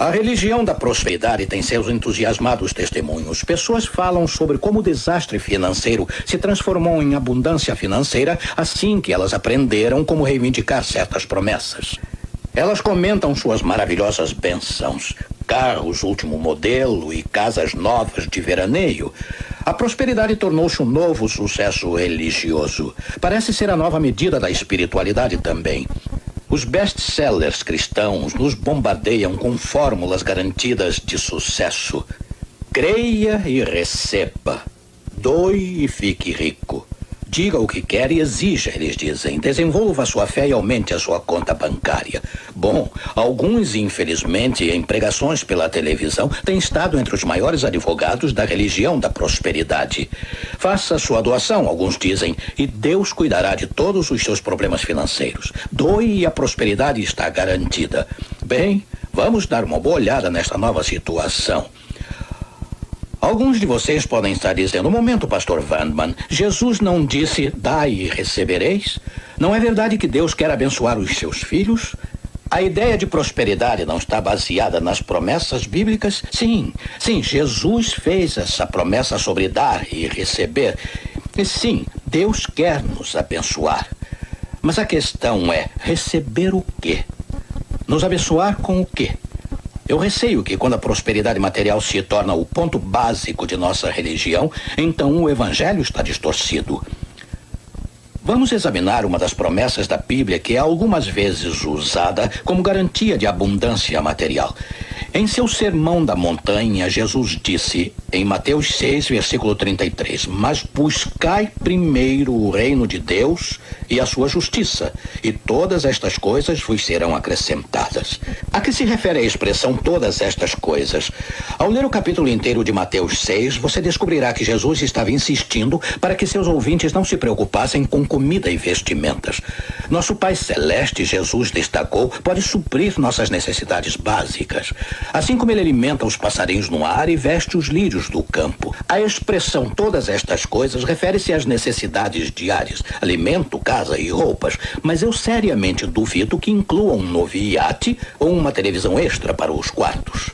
A religião da prosperidade tem seus entusiasmados testemunhos. Pessoas falam sobre como o desastre financeiro se transformou em abundância financeira assim que elas aprenderam como reivindicar certas promessas. Elas comentam suas maravilhosas bênçãos, carros último modelo e casas novas de veraneio. A prosperidade tornou-se um novo sucesso religioso. Parece ser a nova medida da espiritualidade também. Os best-sellers cristãos nos bombardeiam com fórmulas garantidas de sucesso. Creia e receba. Doe e fique rico. Diga o que quer e exija, eles dizem. Desenvolva sua fé e aumente a sua conta bancária. Bom, alguns, infelizmente, em pregações pela televisão, têm estado entre os maiores advogados da religião da prosperidade. Faça sua doação, alguns dizem, e Deus cuidará de todos os seus problemas financeiros. Doe e a prosperidade está garantida. Bem, vamos dar uma boa olhada nesta nova situação. Alguns de vocês podem estar dizendo, um momento, pastor Vandman, Jesus não disse, dai e recebereis? Não é verdade que Deus quer abençoar os seus filhos? A ideia de prosperidade não está baseada nas promessas bíblicas? Sim, Jesus fez essa promessa sobre dar e receber. E sim, Deus quer nos abençoar. Mas a questão é, receber o quê? Nos abençoar com o quê? Eu receio que quando a prosperidade material se torna o ponto básico de nossa religião, então o evangelho está distorcido. Vamos examinar uma das promessas da Bíblia que é algumas vezes usada como garantia de abundância material. Em seu sermão da montanha, Jesus disse, em Mateus 6, versículo 33, mas buscai primeiro o reino de Deus e a sua justiça, e todas estas coisas vos serão acrescentadas. A que se refere a expressão todas estas coisas? Ao ler o capítulo inteiro de Mateus 6, você descobrirá que Jesus estava insistindo para que seus ouvintes não se preocupassem com comida e vestimentas. Nosso Pai Celeste, Jesus destacou, pode suprir nossas necessidades básicas. Assim como ele alimenta os passarinhos no ar e veste os lírios do campo. A expressão todas estas coisas refere-se às necessidades diárias, alimento, casa e roupas, mas eu seriamente duvido que inclua um novo iate ou uma televisão extra para os quartos.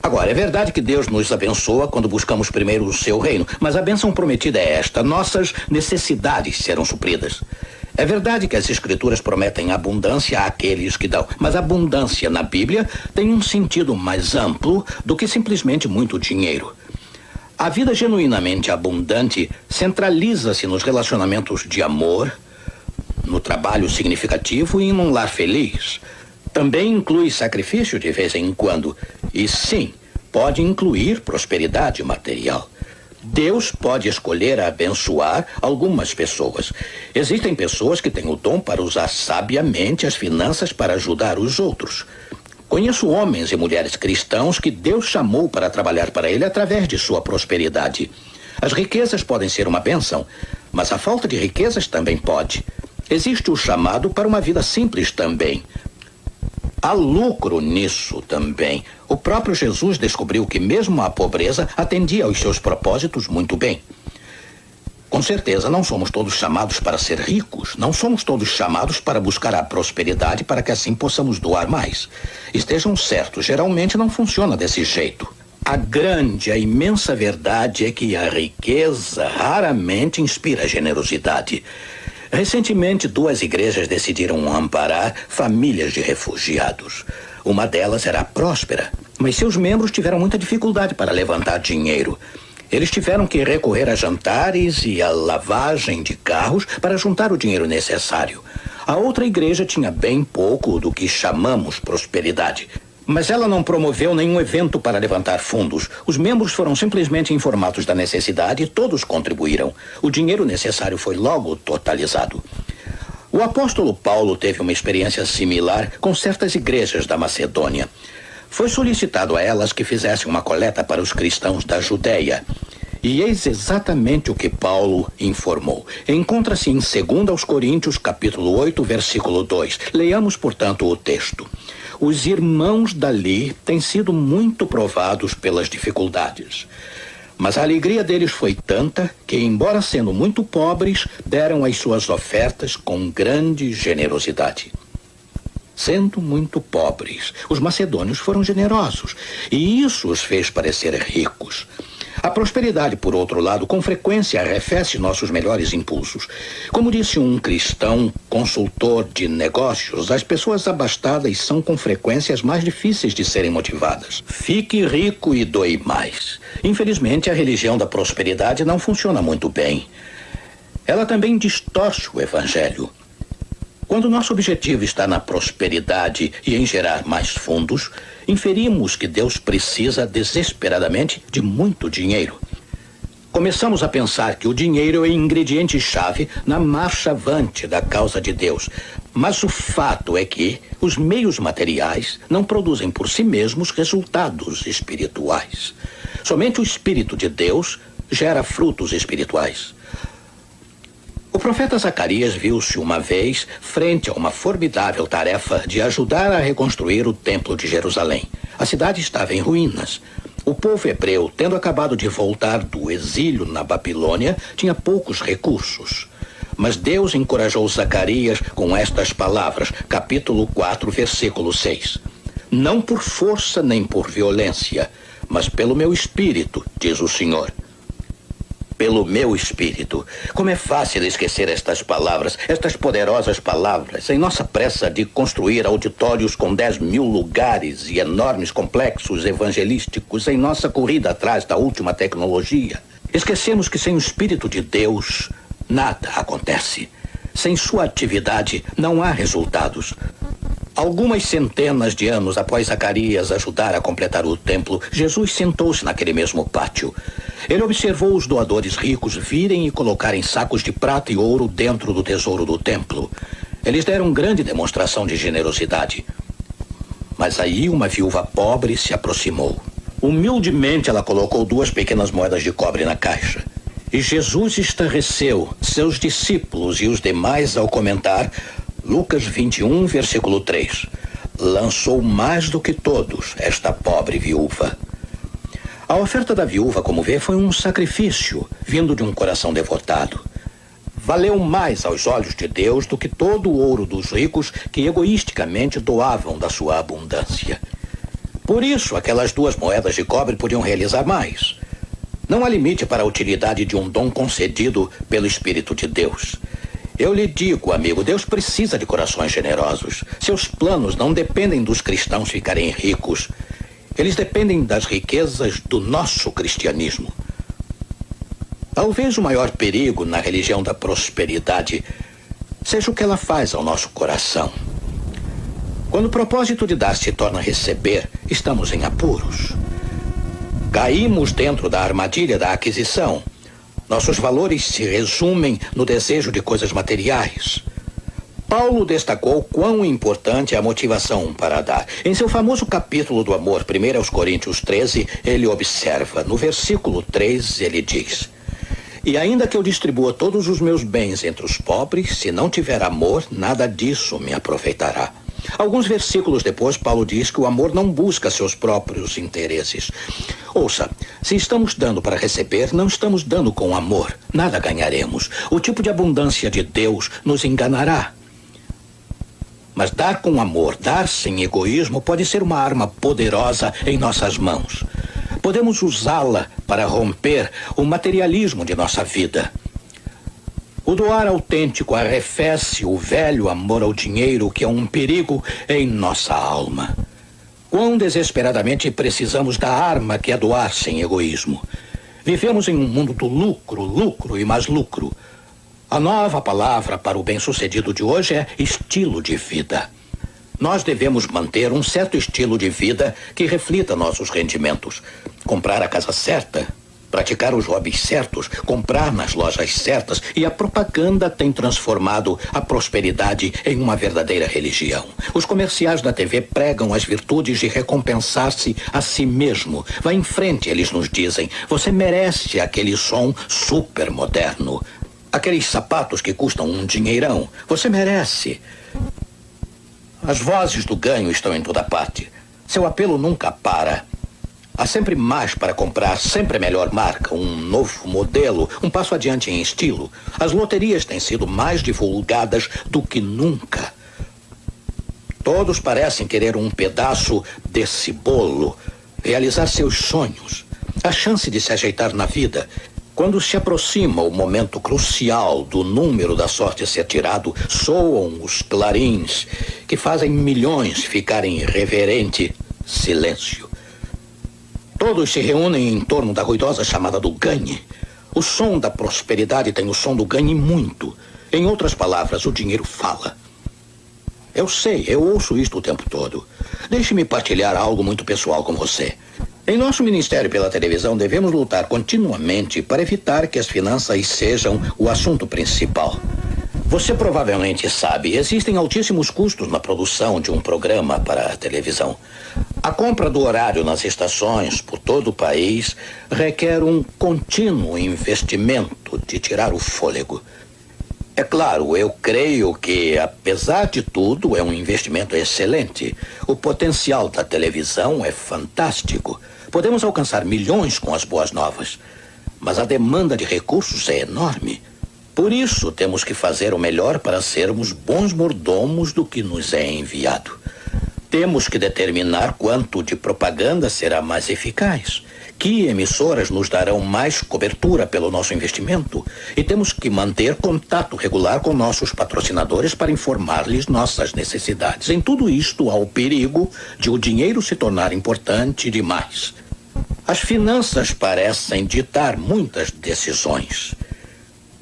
Agora, é verdade que Deus nos abençoa quando buscamos primeiro o seu reino, mas a bênção prometida é esta, nossas necessidades serão supridas. É verdade que as escrituras prometem abundância àqueles que dão, mas abundância na Bíblia tem um sentido mais amplo do que simplesmente muito dinheiro. A vida genuinamente abundante centraliza-se nos relacionamentos de amor, no trabalho significativo e em um lar feliz. Também inclui sacrifício de vez em quando, e sim, pode incluir prosperidade material. Deus pode escolher abençoar algumas pessoas. Existem pessoas que têm o dom para usar sabiamente as finanças para ajudar os outros. Conheço homens e mulheres cristãos que Deus chamou para trabalhar para ele através de sua prosperidade. As riquezas podem ser uma bênção, mas a falta de riquezas também pode. Existe o chamado para uma vida simples também. Há lucro nisso também. O próprio Jesus descobriu que mesmo a pobreza atendia aos seus propósitos muito bem. Com certeza não somos todos chamados para ser ricos. Não somos todos chamados para buscar a prosperidade para que assim possamos doar mais. Estejam certos, geralmente não funciona desse jeito. A grande, a imensa verdade é que a riqueza raramente inspira generosidade. Recentemente, 2 igrejas decidiram amparar famílias de refugiados. Uma delas era próspera, mas seus membros tiveram muita dificuldade para levantar dinheiro. Eles tiveram que recorrer a jantares e a lavagem de carros para juntar o dinheiro necessário. A outra igreja tinha bem pouco do que chamamos prosperidade. Mas ela não promoveu nenhum evento para levantar fundos. Os membros foram simplesmente informados da necessidade e todos contribuíram. O dinheiro necessário foi logo totalizado. O apóstolo Paulo teve uma experiência similar com certas igrejas da Macedônia. Foi solicitado a elas que fizessem uma coleta para os cristãos da Judéia. E eis exatamente o que Paulo informou. Encontra-se em 2 Coríntios, capítulo 8, versículo 2. Leiamos, portanto, o texto. Os irmãos dali têm sido muito provados pelas dificuldades. Mas a alegria deles foi tanta que, embora sendo muito pobres, deram as suas ofertas com grande generosidade. Sendo muito pobres, os macedônios foram generosos, e isso os fez parecer ricos. A prosperidade, por outro lado, com frequência arrefece nossos melhores impulsos. Como disse um cristão consultor de negócios, as pessoas abastadas são com frequência as mais difíceis de serem motivadas. Fique rico e doe mais. Infelizmente, a religião da prosperidade não funciona muito bem. Ela também distorce o evangelho. Quando nosso objetivo está na prosperidade e em gerar mais fundos, inferimos que Deus precisa desesperadamente de muito dinheiro. Começamos a pensar que o dinheiro é ingrediente-chave na marcha avante da causa de Deus. Mas o fato é que os meios materiais não produzem por si mesmos resultados espirituais. Somente o Espírito de Deus gera frutos espirituais. O profeta Zacarias viu-se uma vez frente a uma formidável tarefa de ajudar a reconstruir o Templo de Jerusalém. A cidade estava em ruínas. O povo hebreu, tendo acabado de voltar do exílio na Babilônia, tinha poucos recursos. Mas Deus encorajou Zacarias com estas palavras, capítulo 4, versículo 6. Não por força nem por violência, mas pelo meu espírito, diz o Senhor. Pelo meu espírito. Como é fácil esquecer estas palavras, estas poderosas palavras, em nossa pressa de construir auditórios com 10.000 lugares e enormes complexos evangelísticos em nossa corrida atrás da última tecnologia. Esquecemos que sem o Espírito de Deus, nada acontece. Sem sua atividade, não há resultados. Algumas centenas de anos após Zacarias ajudar a completar o templo, Jesus sentou-se naquele mesmo pátio. Ele observou os doadores ricos virem e colocarem sacos de prata e ouro dentro do tesouro do templo. Eles deram grande demonstração de generosidade. Mas aí uma viúva pobre se aproximou. Humildemente ela colocou 2 pequenas moedas de cobre na caixa. E Jesus estarreceu seus discípulos e os demais ao comentar Lucas 21, versículo 3. Lançou mais do que todos esta pobre viúva. A oferta da viúva, como vê, foi um sacrifício vindo de um coração devotado. Valeu mais aos olhos de Deus do que todo o ouro dos ricos que egoisticamente doavam da sua abundância. Por isso, aquelas 2 moedas de cobre podiam realizar mais. Não há limite para a utilidade de um dom concedido pelo Espírito de Deus. Eu lhe digo, amigo, Deus precisa de corações generosos. Seus planos não dependem dos cristãos ficarem ricos. Eles dependem das riquezas do nosso cristianismo. Talvez o maior perigo na religião da prosperidade seja o que ela faz ao nosso coração. Quando o propósito de dar se torna receber, estamos em apuros. Caímos dentro da armadilha da aquisição. Nossos valores se resumem no desejo de coisas materiais. Paulo destacou quão importante é a motivação para dar. Em seu famoso capítulo do amor, 1 aos Coríntios 13, ele observa, no versículo 3, ele diz: E ainda que eu distribua todos os meus bens entre os pobres, se não tiver amor, nada disso me aproveitará. Alguns versículos depois, Paulo diz que o amor não busca seus próprios interesses. Ouça, se estamos dando para receber, não estamos dando com amor. Nada ganharemos. O tipo de abundância de Deus nos enganará. Mas dar com amor, dar sem egoísmo, pode ser uma arma poderosa em nossas mãos. Podemos usá-la para romper o materialismo de nossa vida. O doar autêntico arrefece o velho amor ao dinheiro, que é um perigo em nossa alma. Quão desesperadamente precisamos da arma que é doar sem egoísmo. Vivemos em um mundo do lucro, lucro e mais lucro. A nova palavra para o bem-sucedido de hoje é estilo de vida. Nós devemos manter um certo estilo de vida que reflita nossos rendimentos. Comprar a casa certa, praticar os hobbies certos, comprar nas lojas certas, e a propaganda tem transformado a prosperidade em uma verdadeira religião. Os comerciais da TV pregam as virtudes de recompensar-se a si mesmo. Vá em frente, eles nos dizem. Você merece aquele som super moderno. Aqueles sapatos que custam um dinheirão. Você merece. As vozes do ganho estão em toda parte. Seu apelo nunca para. Há sempre mais para comprar, sempre a melhor marca, um novo modelo, um passo adiante em estilo. As loterias têm sido mais divulgadas do que nunca. Todos parecem querer um pedaço desse bolo, realizar seus sonhos, a chance de se ajeitar na vida. Quando se aproxima o momento crucial do número da sorte ser tirado, soam os clarins que fazem milhões ficarem em reverente silêncio. Todos se reúnem em torno da ruidosa chamada do ganhe. O som da prosperidade tem o som do ganhe muito. Em outras palavras, o dinheiro fala. Eu sei, eu ouço isto o tempo todo. Deixe-me partilhar algo muito pessoal com você. Em nosso ministério pela televisão, devemos lutar continuamente para evitar que as finanças sejam o assunto principal. Você provavelmente sabe, existem altíssimos custos na produção de um programa para a televisão. A compra do horário nas estações por todo o país requer um contínuo investimento de tirar o fôlego. É claro, eu creio que, apesar de tudo, é um investimento excelente. O potencial da televisão é fantástico. Podemos alcançar milhões com as boas novas. Mas a demanda de recursos é enorme. Por isso, temos que fazer o melhor para sermos bons mordomos do que nos é enviado. Temos que determinar quanto de propaganda será mais eficaz. Que emissoras nos darão mais cobertura pelo nosso investimento? E temos que manter contato regular com nossos patrocinadores para informar-lhes nossas necessidades. Em tudo isto, há o perigo de o dinheiro se tornar importante demais. As finanças parecem ditar muitas decisões.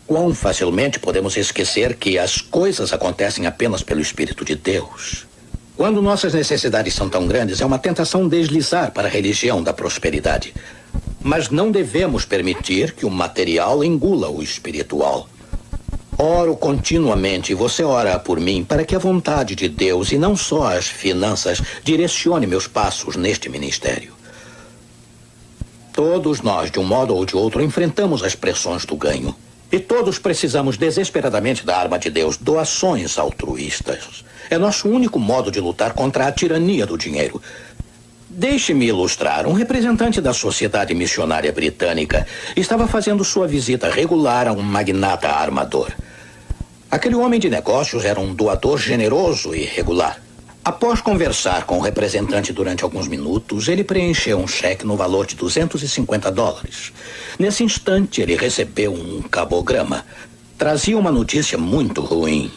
Quão facilmente podemos esquecer que as coisas acontecem apenas pelo Espírito de Deus? Quando nossas necessidades são tão grandes, é uma tentação deslizar para a religião da prosperidade. Mas não devemos permitir que o material engula o espiritual. Oro continuamente, e você ora por mim, para que a vontade de Deus, e não só as finanças, direcione meus passos neste ministério. Todos nós, de um modo ou de outro, enfrentamos as pressões do ganho. E todos precisamos desesperadamente da arma de Deus, doações altruístas. É nosso único modo de lutar contra a tirania do dinheiro. Deixe-me ilustrar. Um representante da Sociedade Missionária Britânica estava fazendo sua visita regular a um magnata armador. Aquele homem de negócios era um doador generoso e regular. Após conversar com o representante durante alguns minutos, ele preencheu um cheque no valor de $250. Nesse instante, ele recebeu um cabograma. Trazia uma notícia muito ruim.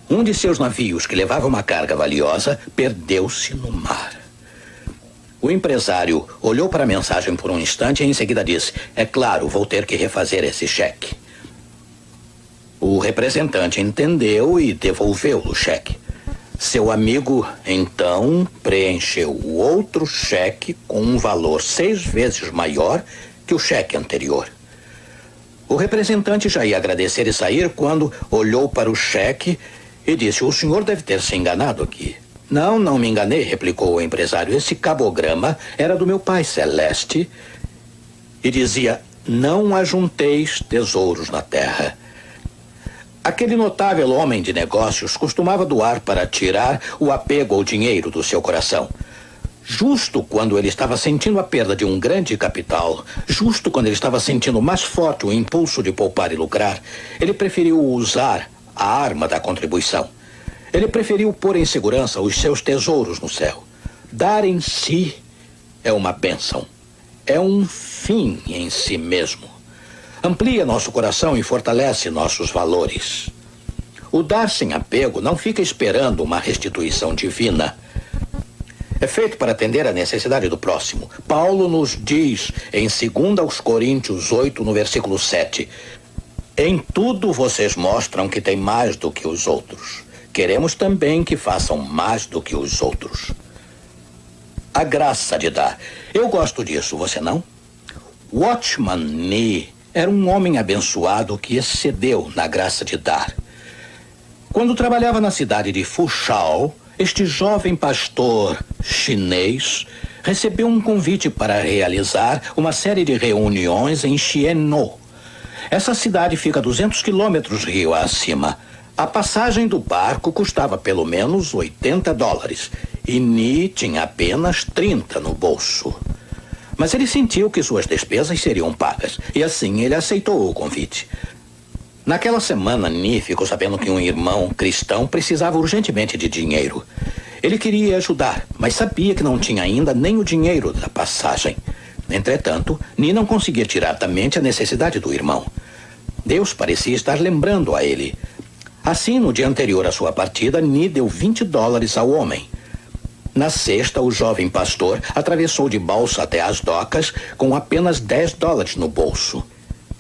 Um de seus navios, que levava uma carga valiosa, perdeu-se no mar. O empresário olhou para a mensagem por um instante e em seguida disse: "É claro, vou ter que refazer esse cheque." O representante entendeu e devolveu o cheque. Seu amigo, então, preencheu o outro cheque com um valor 6 vezes maior que o cheque anterior. O representante já ia agradecer e sair quando olhou para o cheque e disse: "O senhor deve ter se enganado aqui." Não me enganei", replicou o empresário. "Esse cabograma era do meu pai celeste e dizia: não ajunteis tesouros na terra." Aquele notável homem de negócios costumava doar para tirar o apego ao dinheiro do seu coração. Justo quando ele estava sentindo a perda de um grande capital, justo quando ele estava sentindo mais forte o impulso de poupar e lucrar, ele preferiu usar a arma da contribuição. Ele preferiu pôr em segurança os seus tesouros no céu. Dar em si é uma bênção. É um fim em si mesmo. Amplia nosso coração e fortalece nossos valores. O dar sem apego não fica esperando uma restituição divina. É feito para atender à necessidade do próximo. Paulo nos diz em 2 Coríntios 8, no versículo 7, "Em tudo vocês mostram que têm mais do que os outros. Queremos também que façam mais do que os outros." A graça de dar. Eu gosto disso, você não? Watchman Nee era um homem abençoado que excedeu na graça de dar. Quando trabalhava na cidade de Fuzhou, este jovem pastor chinês recebeu um convite para realizar uma série de reuniões em Xiannou. Essa cidade fica a 200 quilômetros rio acima. A passagem do barco custava pelo menos $80 e Nee tinha apenas 30 no bolso. Mas ele sentiu que suas despesas seriam pagas e assim ele aceitou o convite. Naquela semana, Nee ficou sabendo que um irmão cristão precisava urgentemente de dinheiro. Ele queria ajudar, mas sabia que não tinha ainda nem o dinheiro da passagem. Entretanto, Ni não conseguia tirar da mente a necessidade do irmão. Deus parecia estar lembrando a ele. Assim, no dia anterior à sua partida, Ni deu $20 ao homem. Na sexta, o jovem pastor atravessou de balsa até as docas com apenas $10 no bolso.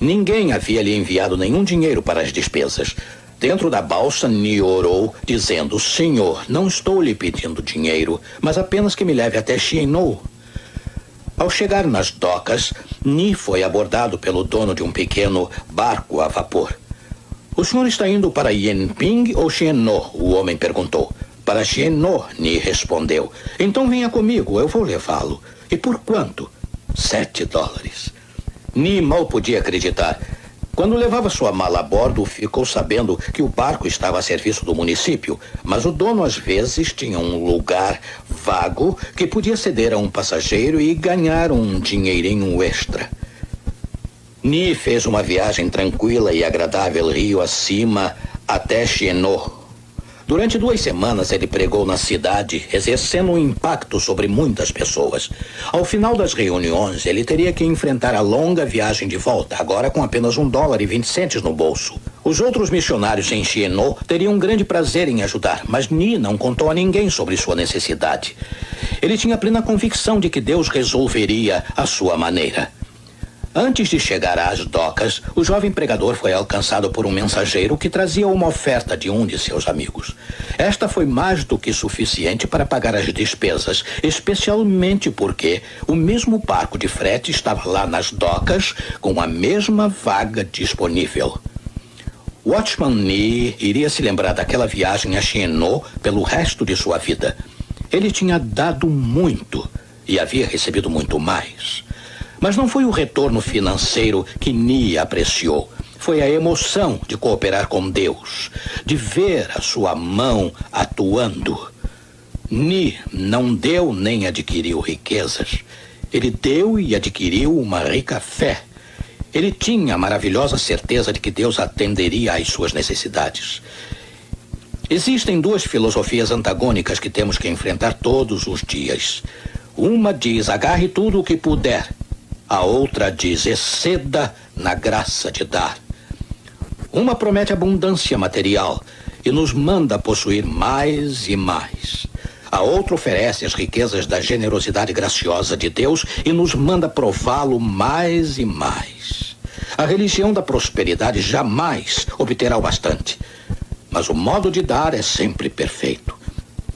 Ninguém havia lhe enviado nenhum dinheiro para as despesas. Dentro da balsa, Ni orou, dizendo: Senhor, não estou lhe pedindo dinheiro, mas apenas que me leve até Xiennou. Ao chegar nas docas, Ni foi abordado pelo dono de um pequeno barco a vapor. O senhor está indo para Yanping ou Xiennou? O homem perguntou. Para Xiennou, Ni respondeu. Então venha comigo, eu vou levá-lo. E por quanto? $7. Ni mal podia acreditar. Quando levava sua mala a bordo, ficou sabendo que o barco estava a serviço do município, mas o dono às vezes tinha um lugar vago que podia ceder a um passageiro e ganhar um dinheirinho extra. Ni fez uma viagem tranquila e agradável rio acima até Xiennou. Durante 2 semanas ele pregou na cidade, exercendo um impacto sobre muitas pessoas. Ao final das reuniões, ele teria que enfrentar a longa viagem de volta, agora com apenas $1,20 no bolso. Os outros missionários em Xiennou teriam um grande prazer em ajudar, mas Ni não contou a ninguém sobre sua necessidade. Ele tinha plena convicção de que Deus resolveria à sua maneira. Antes de chegar às docas, o jovem pregador foi alcançado por um mensageiro que trazia uma oferta de um de seus amigos. Esta foi mais do que suficiente para pagar as despesas, especialmente porque o mesmo barco de frete estava lá nas docas com a mesma vaga disponível. Watchman Nee iria se lembrar daquela viagem a Xiennou pelo resto de sua vida. Ele tinha dado muito e havia recebido muito mais. Mas não foi o retorno financeiro que Nee apreciou. Foi a emoção de cooperar com Deus, de ver a sua mão atuando. Nee não deu nem adquiriu riquezas. Ele deu e adquiriu uma rica fé. Ele tinha a maravilhosa certeza de que Deus atenderia às suas necessidades. Existem 2 filosofias antagônicas que temos que enfrentar todos os dias. Uma diz: agarre tudo o que puder. A outra diz: exceda na graça de dar. Uma promete abundância material e nos manda possuir mais e mais. A outra oferece as riquezas da generosidade graciosa de Deus e nos manda prová-lo mais e mais. A religião da prosperidade jamais obterá o bastante, mas o modo de dar é sempre perfeito.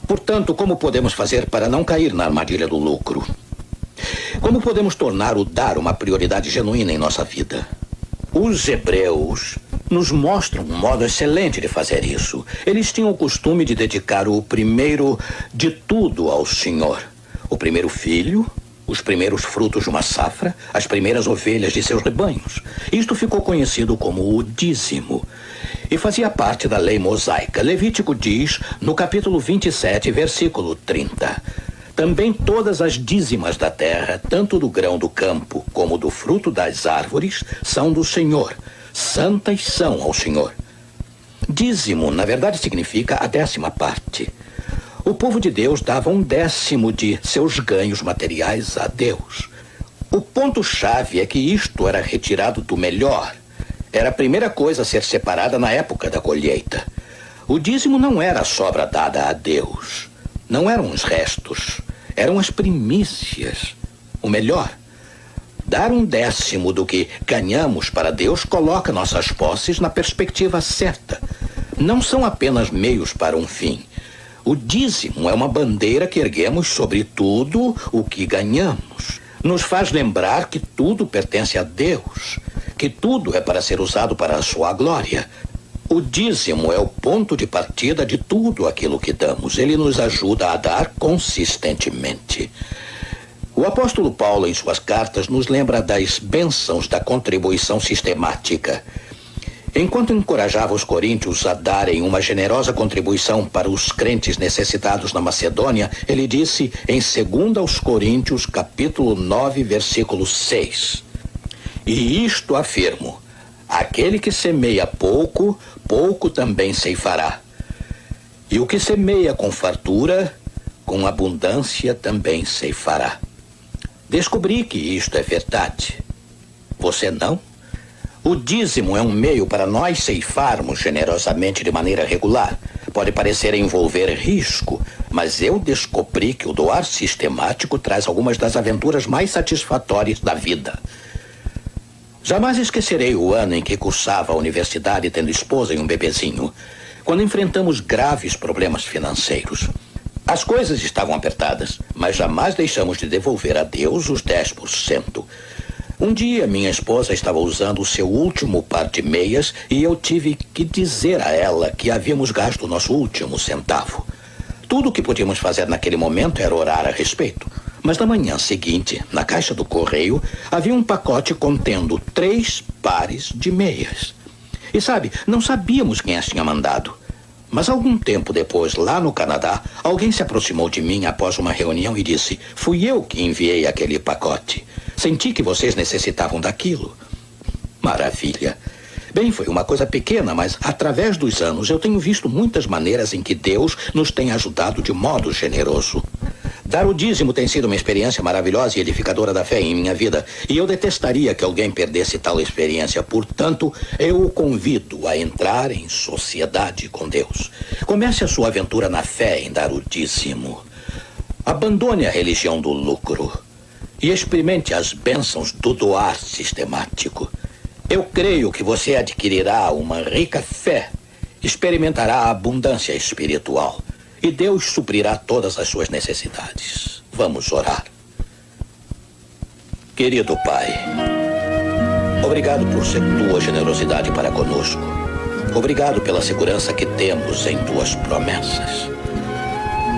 Portanto, como podemos fazer para não cair na armadilha do lucro? Como podemos tornar o dar uma prioridade genuína em nossa vida? Os hebreus nos mostram um modo excelente de fazer isso. Eles tinham o costume de dedicar o primeiro de tudo ao Senhor. O primeiro filho, os primeiros frutos de uma safra, as primeiras ovelhas de seus rebanhos. Isto ficou conhecido como o dízimo e fazia parte da lei mosaica. Levítico diz, no capítulo 27, versículo 30... Também todas as dízimas da terra, tanto do grão do campo como do fruto das árvores, são do Senhor. Santas são ao Senhor. Dízimo, na verdade, significa a 10ª parte. O povo de Deus dava 1/10 de seus ganhos materiais a Deus. O ponto-chave é que isto era retirado do melhor. Era a primeira coisa a ser separada na época da colheita. O dízimo não era a sobra dada a Deus. Não eram os restos, eram as primícias, o melhor. Dar 1/10 do que ganhamos para Deus coloca nossas posses na perspectiva certa. Não são apenas meios para um fim. O dízimo é uma bandeira que erguemos sobre tudo o que ganhamos. Nos faz lembrar que tudo pertence a Deus, que tudo é para ser usado para a sua glória. O dízimo é o ponto de partida de tudo aquilo que damos. Ele nos ajuda a dar consistentemente. O apóstolo Paulo, em suas cartas, nos lembra das bênçãos da contribuição sistemática. Enquanto encorajava os coríntios a darem uma generosa contribuição para os crentes necessitados na Macedônia, ele disse em 2 aos Coríntios, capítulo 9, versículo 6. E isto afirmo: aquele que semeia pouco, pouco também ceifará. E o que semeia com fartura, com abundância também ceifará. Descobri que isto é verdade. Você não? O dízimo é um meio para nós ceifarmos generosamente de maneira regular. Pode parecer envolver risco, mas eu descobri que o doar sistemático traz algumas das aventuras mais satisfatórias da vida. Jamais esquecerei o ano em que cursava a universidade tendo esposa e um bebezinho, quando enfrentamos graves problemas financeiros. As coisas estavam apertadas, mas jamais deixamos de devolver a Deus os 10%. Um dia, minha esposa estava usando o seu último par de meias e eu tive que dizer a ela que havíamos gasto o nosso último centavo. Tudo o que podíamos fazer naquele momento era orar a respeito. Mas na manhã seguinte, na caixa do correio, havia um pacote contendo 3 pares de meias. E sabe, não sabíamos quem as tinha mandado. Mas algum tempo depois, lá no Canadá, alguém se aproximou de mim após uma reunião e disse: fui eu que enviei aquele pacote. Senti que vocês necessitavam daquilo. Maravilha. Bem, foi uma coisa pequena, mas através dos anos eu tenho visto muitas maneiras em que Deus nos tem ajudado de modo generoso. Dar o dízimo tem sido uma experiência maravilhosa e edificadora da fé em minha vida, e eu detestaria que alguém perdesse tal experiência. Portanto, eu o convido a entrar em sociedade com Deus. Comece a sua aventura na fé em dar o dízimo. Abandone a religião do lucro e experimente as bênçãos do doar sistemático. Eu creio que você adquirirá uma rica fé, experimentará a abundância espiritual e Deus suprirá todas as suas necessidades. Vamos orar. Querido Pai, obrigado por tua generosidade para conosco. Obrigado pela segurança que temos em tuas promessas.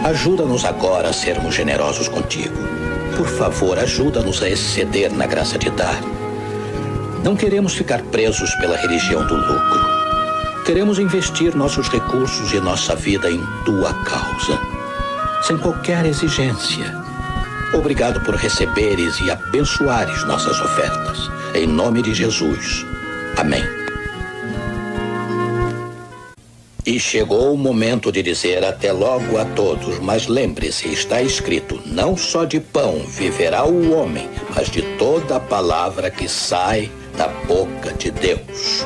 Ajuda-nos agora a sermos generosos contigo. Por favor, ajuda-nos a exceder na graça de dar. Não queremos ficar presos pela religião do lucro. Queremos investir nossos recursos e nossa vida em tua causa, sem qualquer exigência. Obrigado por receberes e abençoares nossas ofertas. Em nome de Jesus. Amém. E chegou o momento de dizer até logo a todos, mas lembre-se, está escrito: não só de pão viverá o homem, mas de toda a palavra que sai da boca de Deus.